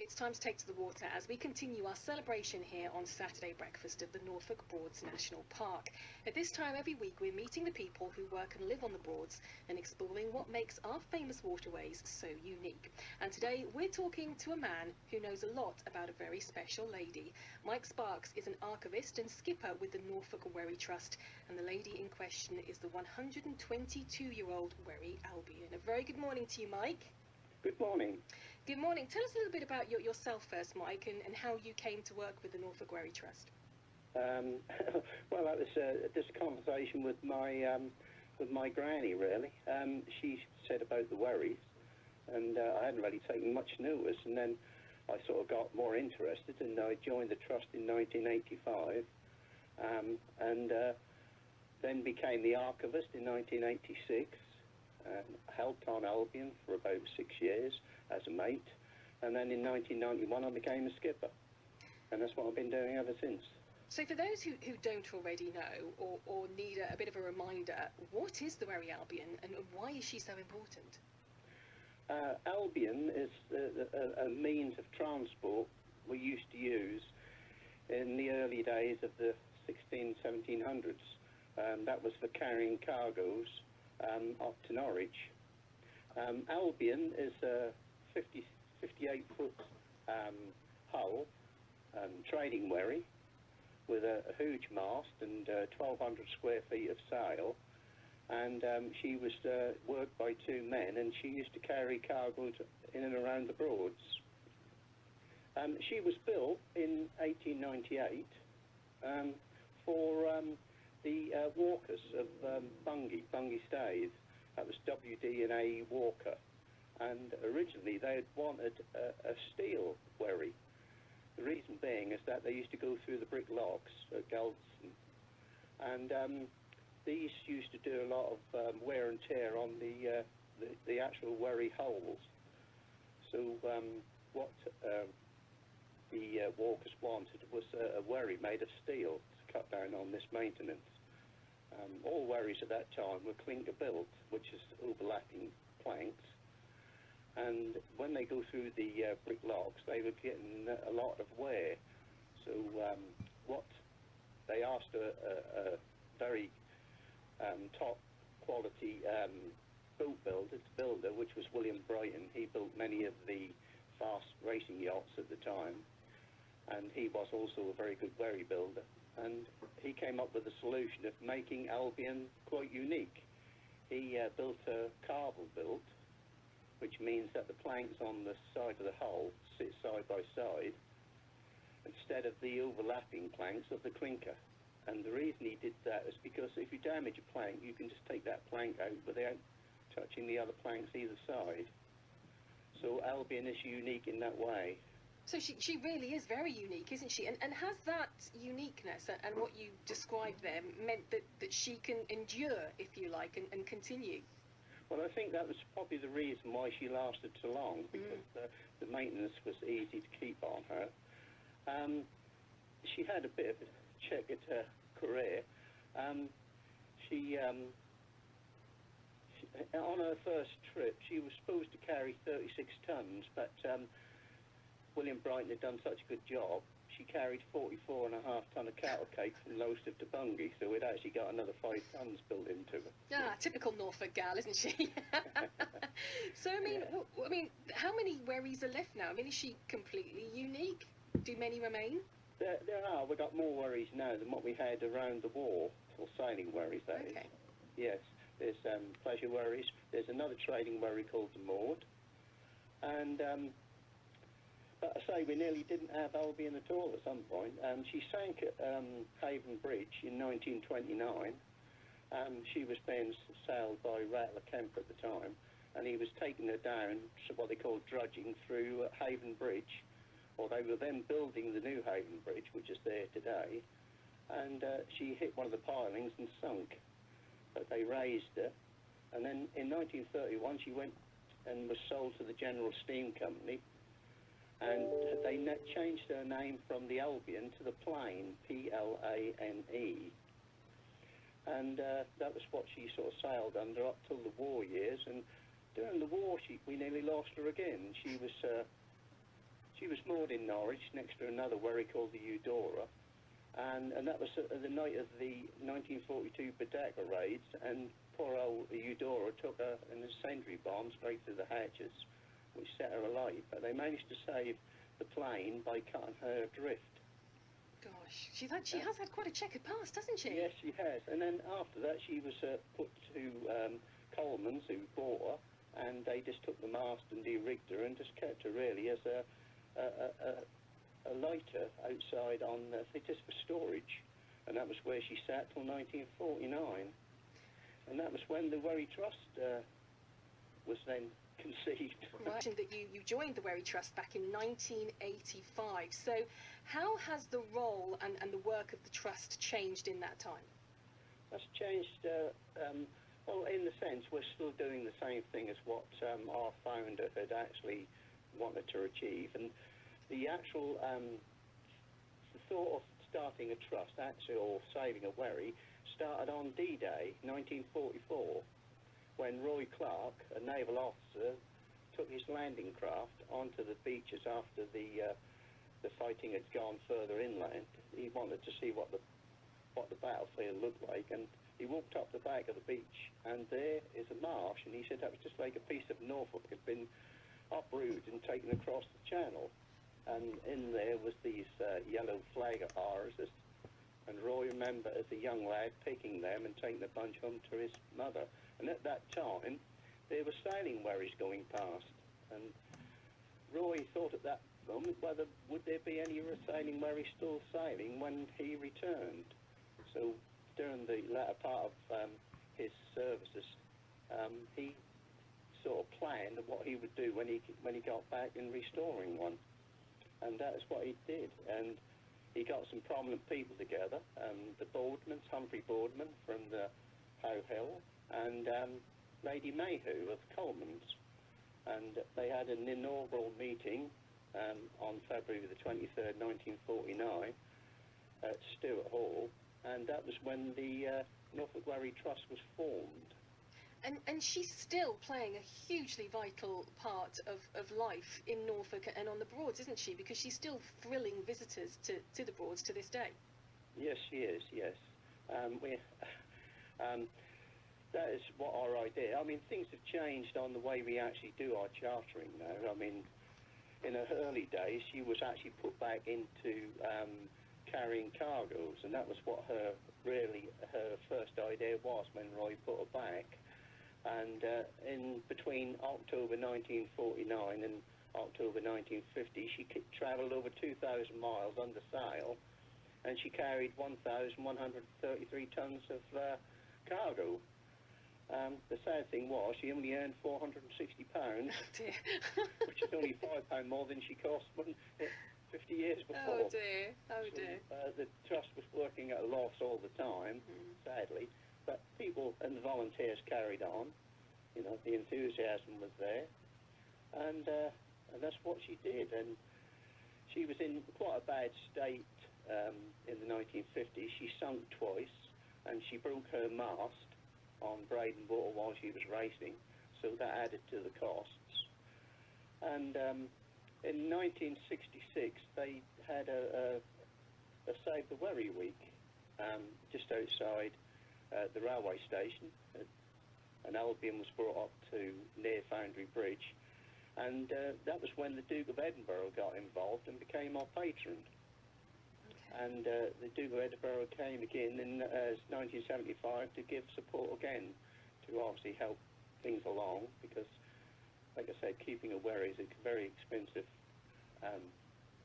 It's time to take to the water as we continue our celebration here on Saturday breakfast at the Norfolk Broads National Park. At this time every week we're meeting the people who work and live on the Broads and exploring what makes our famous waterways so unique. And today we're talking to a man who knows a lot about a very special lady. Mike Sparks is an archivist and skipper with the Norfolk Wherry Trust, and the lady in question is the 122-year-old Wherry Albion. A very good morning to you, Mike. Good morning. Good morning. Tell us a little bit about yourself first, Mike, and how you came to work with the Norfolk Wherry Trust. Well, that was just a conversation with my granny, really. She said about the wherries, and I hadn't really taken much notice, and then I sort of got more interested, and I joined the trust in 1985, and then became the archivist in 1986. Helped on Albion for about 6 years as a mate, and then in 1991 I became a skipper, and that's what I've been doing ever since. So for those who don't already know or need a bit of a reminder, what is the Wherry Albion and why is she so important? Albion is a means of transport we used to use in the early days of the 1700s. That was for carrying cargoes up to Norwich. Albion is a 58-foot hull trading wherry with a huge mast and 1,200 square feet of sail, and she was worked by two men, and she used to carry cargoes in and around the Broads. She was built in 1898 for the walkers of Bungay Staithe. That was W.D.&A. Walker, and originally they had wanted a steel wherry. The reason being is that they used to go through the brick locks at Galveston, and these used to do a lot of wear and tear on the actual wherry hulls. So what the walkers wanted was a wherry made of steel to cut down on this maintenance. All wherries at that time were clinker built, which is overlapping planks, and when they go through the brick locks they were getting a lot of wear. So what they asked a very top quality boat builder, which was William Brighton. He built many of the fast racing yachts at the time, and he was also a very good wherry builder, and he came up with a solution of making Albion quite unique. He built a carvel built, which means that the planks on the side of the hull sit side by side instead of the overlapping planks of the clinker. And the reason he did that is because if you damage a plank, you can just take that plank out without touching the other planks either side. So Albion is unique in that way. So she really is very unique, isn't she? And has that uniqueness and what you described there meant that she can endure, if you like, and continue? Well, I think that was probably the reason why she lasted so long, because the maintenance was easy to keep on her. She had a bit of a checkered career. She on her first trip, she was supposed to carry 36 tons, but William Brighton had done such a good job, she carried 44.5 ton of cattle cake from Lowestoft to Bungay, so we'd actually got another 5 tons built into her. Ah, typical Norfolk gal, isn't she? So, I mean, how many wherries are left now? I mean, is she completely unique? Do many remain? There are. We've got more wherries now than what we had around the war, or sailing wherries, that is. Yes, there's pleasure wherries. There's another trading wherry called the Maud, and but I say we nearly didn't have Albion at all at some point. She sank at Haven Bridge in 1929. She was being sailed by Rattler Kemp at the time, and he was taking her down, what they call drudging, through Haven Bridge. Well, they were then building the new Haven Bridge, which is there today, and she hit one of the pilings and sunk. But they raised her, and then in 1931 she went and was sold to the General Steam Company, and they changed her name from the Albion to the Plane, P-L-A-N-E. And that was what she sort of sailed under up till the war years. And during the war, we nearly lost her again. She was moored in Norwich next to another wherry called the Eudora, and that was the night of the 1942 Baedeker raids, and poor old Eudora took an incendiary bomb straight through the hatches, which set her alight, but they managed to save the plane by cutting her adrift. Gosh, she has had quite a checkered past, hasn't she? Yes, she has. And then after that, she was put to Coleman's, who bought her, and they just took the mast and de-rigged her and just kept her really as a lighter outside on, just for storage. And that was where she sat till 1949. And that was when the Wherry Trust was then conceived. Right, and that you joined the Wherry Trust back in 1985. So how has the role and the work of the Trust changed in that time? That's changed, well, in the sense we're still doing the same thing as what our founder had actually wanted to achieve. And the actual the thought of starting a trust, actually, or saving a wherry, started on D-Day, 1944, when Roy Clark, a naval officer, took his landing craft onto the beaches after the fighting had gone further inland. He wanted to see what the battlefield looked like, and he walked up the back of the beach, and there is a marsh, and he said that was just like a piece of Norfolk had been uprooted and taken across the channel, and in there was these yellow flag oars, and Roy remembered as a young lad picking them and taking the bunch home to his mother. And at that time, there were sailing wherries going past, and Roy thought at that moment whether would there be any sailing wherry still sailing when he returned. So during the latter part of his services, he sort of planned what he would do when he got back in restoring one, and that is what he did. And he got some prominent people together, the Boardmans, Humphrey Boardman from the How Hill, and Lady Mayhew of Coleman's, and they had an inaugural meeting on February the 23rd, 1949 at Stewart Hall, and that was when the Norfolk Wherry Trust was formed. And she's still playing a hugely vital part of life in Norfolk and on the Broads, isn't she? Because she's still thrilling visitors to the Broads to this day. Yes, she is, yes. That is what our idea. I mean, things have changed on the way we actually do our chartering now. I mean, in her early days, she was actually put back into carrying cargoes, and that was what her first idea was when Roy put her back. And in between October 1949 and October 1950, she travelled over 2,000 miles under sail, and she carried 1,133 tons of cargo. The sad thing was she only earned £460, which is only £5 more than she cost 50 years before. Oh dear, oh dear. So, the trust was working at a loss all the time, sadly, but people and the volunteers carried on. You know, the enthusiasm was there, and that's what she did. And she was in quite a bad state in the 1950s. She sunk twice, and she broke her mast on Braden Water while she was racing, so that added to the costs. And in 1966, they had a Save the Wherry Week just outside the railway station. An Albion was brought up to near Foundry Bridge, and that was when the Duke of Edinburgh got involved and became our patron. And the Duke of Edinburgh came again in 1975 to give support again, to obviously help things along, because, like I said, keeping a wherry is a very expensive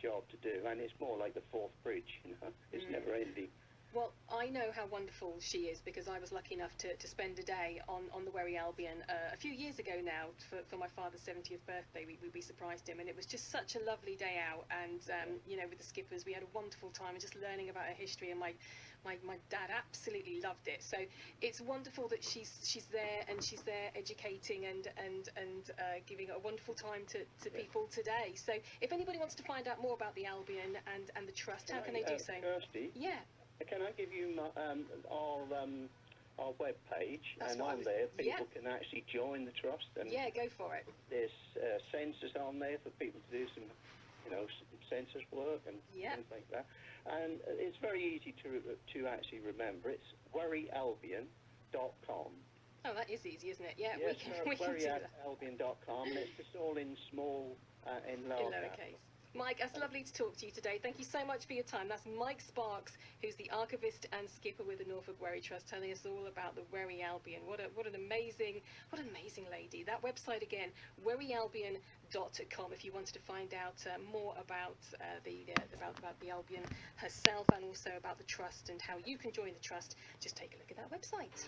job to do, and it's more like the fourth bridge, you know, it's never ending. Well, I know how wonderful she is because I was lucky enough to spend a day on the Wherry Albion a few years ago now for my father's 70th birthday. We surprised him, and it was just such a lovely day out, and you know, with the skippers we had a wonderful time and just learning about her history, and my dad absolutely loved it. So it's wonderful that she's there, and she's there educating and giving a wonderful time to people today. So if anybody wants to find out more about the Albion and the Trust, how can they do so? Kirsty? Yeah. Can I give you our web page? That's and what on there people can actually join the trust. And yeah, go for it. there's census on there for people to do some census work and Yeah. things like that. And it's very easy to actually remember. It's worryalbion.com. Oh, that is easy, isn't it? Yeah, Yes, we can do that. worryalbion.com, and it's just all in small, in In lowercase. lowercase. Mike, it's lovely to talk to you today. Thank you so much for your time. That's Mike Sparks, who's the archivist and skipper with the Norfolk Wherry Trust, telling us all about the Wherry Albion. What an amazing lady. That website again, worryalbion.com, if you wanted to find out more about the Albion herself, and also about the trust and how you can join the trust. Just take a look at that website.